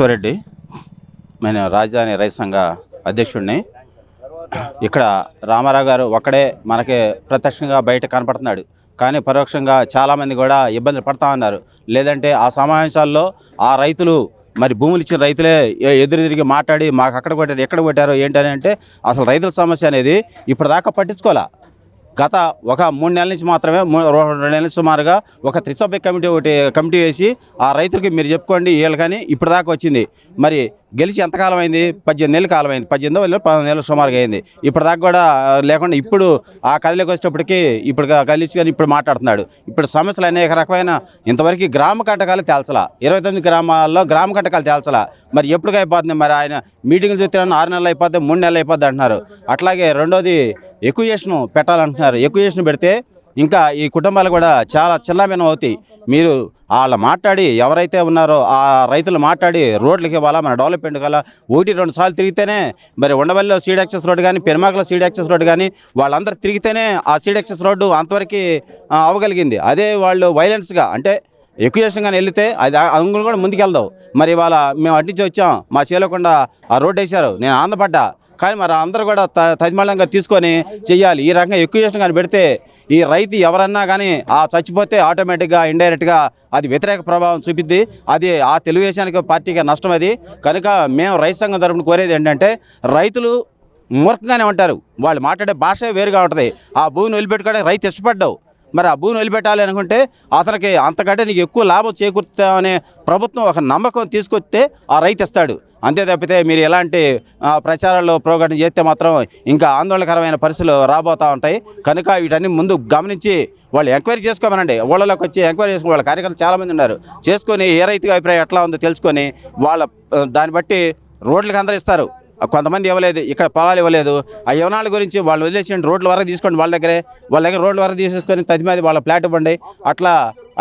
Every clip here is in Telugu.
రెడ్డి, నేను రాజధాని రైతు సంఘ అధ్యక్షుడిని. ఇక్కడ రామారావు గారు ఒక్కడే మనకి ప్రత్యక్షంగా బయట కనపడుతున్నాడు, కానీ పరోక్షంగా చాలామంది కూడా ఇబ్బందులు పడతా ఉన్నారు. లేదంటే ఆ సమావేశాల్లో ఆ రైతులు మరి భూములు ఇచ్చిన రైతులే ఎదురు తిరిగి మాట్లాడి మాకు అక్కడ కొట్టారు ఎక్కడ కొట్టారో ఏంటని అంటే అసలు రైతుల సమస్య అనేది ఇప్పటిదాకా పట్టించుకోలే. గత ఒక 3 నెలల నుంచి మాత్రమే 2 నెలల నుంచి సుమారుగా ఒక త్రిసభ్య కమిటీ వేసి ఆ రైతులకి మీరు చెప్పుకోండి వీళ్ళు కానీ ఇప్పటిదాకా వచ్చింది. మరి గెలిచి ఎంతకాలం అయింది? 18 నెలల కాలం అయింది. 18 నెలలు 19 నెలలు సుమారుగా అయింది. ఇప్పటిదాకా కూడా లేకుండా ఇప్పుడు ఆ కదిలోకి వచ్చేటప్పటికి ఇప్పుడు కలిసి కానీ ఇప్పుడు మాట్లాడుతున్నాడు. ఇప్పుడు సమస్యలు అనేక రకమైన ఇంతవరకు గ్రామ కటకాలు తేల్చలా, 29 గ్రామాల్లో గ్రామ కటకాలు తేల్చలా. మరి ఎప్పటికి అయిపోతుంది? మరి ఆయన మీటింగ్లు చూస్తున్నాను 6 నెలలు అయిపోద్ది, 3 నెలలు అయిపోద్ది అంటున్నారు. అట్లాగే రెండోది ఎక్విజేషన్ పెట్టాలంటున్నారు. ఎక్విజేషన్ పెడితే ఇంకా ఈ కుటుంబాలు కూడా చాలా చిన్నభిన్నం అవుతాయి. మీరు వాళ్ళ మాట్లాడి ఎవరైతే ఉన్నారో ఆ రైతులు మాట్లాడి రోడ్లకి ఇవ్వాలా, మన డెవలప్మెంట్ కల 1-2 సార్లు తిరిగితేనే మరి ఉండవల్లిలో సీడ్ యాక్సెస్ రోడ్డు కానీ పెరుమాకలో సీడ్ యాక్సెస్ రోడ్డు కానీ వాళ్ళందరూ తిరిగితేనే ఆ సీడ్ యాక్సెస్ రోడ్డు అంతవరకు అవ్వగలిగింది. అదే వాళ్ళు వైలెన్స్గా అంటే ఎక్విజేషన్ కానీ వెళితే అది అంగులు కూడా ముందుకెళ్దావు. మరి ఇవాళ మేము అట్టించి వచ్చాం, మా చేయలేకుండా ఆ రోడ్డు వేశారు, నేను ఆనందపడ్డా. కానీ మరి అందరూ కూడా తజ్మలంగా తీసుకొని చెయ్యాలి. ఈ రకంగా ఎక్విజేషన్ కానీ పెడితే ఈ రైతు ఎవరన్నా కానీ ఆ చచ్చిపోతే ఆటోమేటిక్గా ఇండైరెక్ట్గా అది వ్యతిరేక ప్రభావం చూపిద్ది. అది ఆ తెలుగుదేశానికి పార్టీకి నష్టం. అది కనుక మేము రైతు సంఘం తరపున కోరేది ఏంటంటే రైతులు మూర్ఖంగానే ఉంటారు, వాళ్ళు మాట్లాడే భాష వేరుగా ఉంటుంది. ఆ భూమిని వదిలిపెట్టుకోవడానికి రైతు ఇష్టపడ్డావు, మరి ఆ భూమిని వదిలిపెట్టాలి అనుకుంటే అతనికి అంతకంటే నీకు ఎక్కువ లాభం చేకూరుతామనే ప్రభుత్వం ఒక నమ్మకం తీసుకొస్తే ఆ రైతు ఇస్తాడు. అంతే తప్పితే మీరు ఎలాంటి ప్రచారాల్లో ప్రోగ్రాం చేస్తే మాత్రం ఇంకా ఆందోళనకరమైన పరిస్థితులు రాబోతూ ఉంటాయి. కనుక వీటన్ని ముందు గమనించి వాళ్ళు ఎంక్వైరీ చేసుకోమనండి. ఊళ్ళలోకి వచ్చి ఎంక్వైరీ చేసుకుని వాళ్ళ కార్యకర్తలు చాలామంది ఉన్నారు, చేసుకొని ఏ రైతుగా అభిప్రాయం ఎట్లా ఉందో తెలుసుకొని వాళ్ళ దాన్ని బట్టి రోడ్లకు అందరూ ఇస్తారు. కొంతమంది ఇవ్వలేదు, ఇక్కడ పొలాలు ఇవ్వలేదు. ఆ యవనాల గురించి వాళ్ళు వదిలేసిన రోడ్ల వరకు తీసుకోండి, వాళ్ళ దగ్గర రోడ్ల వరకు తీసేసుకొని తదిమీద వాళ్ళ ఫ్లాట్ ఇవ్వండి. అట్లా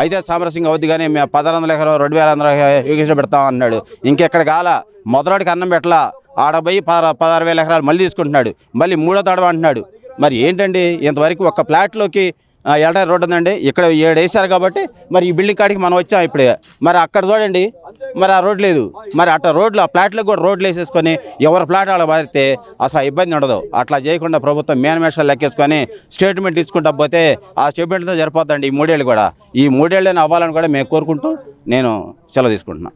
అయితే సామరస్యంగా అవుద్ది. కానీ మేము 1600 ఎకరం 2000 యోగేశ్వర పెడతాం అన్నాడు. ఇంకెక్కడ కాల మొదటికి అన్నం పెట్టలా, ఆడపోయి 16,000 ఎకరాలు మళ్ళీ తీసుకుంటున్నాడు, మళ్ళీ 3వ తడవ అంటున్నాడు. మరి ఏంటండి? ఇంతవరకు ఒక్క ఫ్లాట్లోకి ఎల్టైర్ రోడ్డు ఉందండి, ఇక్కడ 7 వేశారు కాబట్టి మరి ఈ బిల్డింగ్ కాడికి మనం వచ్చాం ఇప్పుడే. మరి అక్కడ చూడండి, మరి ఆ రోడ్ లేదు. మరి అట్లా రోడ్లు ఆ ఫ్లాట్లకు కూడా రోడ్లు వేసేసుకొని ఎవరు ఫ్లాట్ అలా పడితే అసలు ఇబ్బంది ఉండదు. అట్లా చేయకుండా ప్రభుత్వం మేనిమేషాలు లెక్కేసుకొని స్టేట్మెంట్ తీసుకుంటా పోతే ఆ స్టేట్మెంట్తో సరిపోతుందండి ఈ 3 ఏళ్ళు కూడా. ఈ 3 ఏళ్ళని అవ్వాలని కూడా మేము కోరుకుంటూ నేను సెలవు తీసుకుంటున్నాను.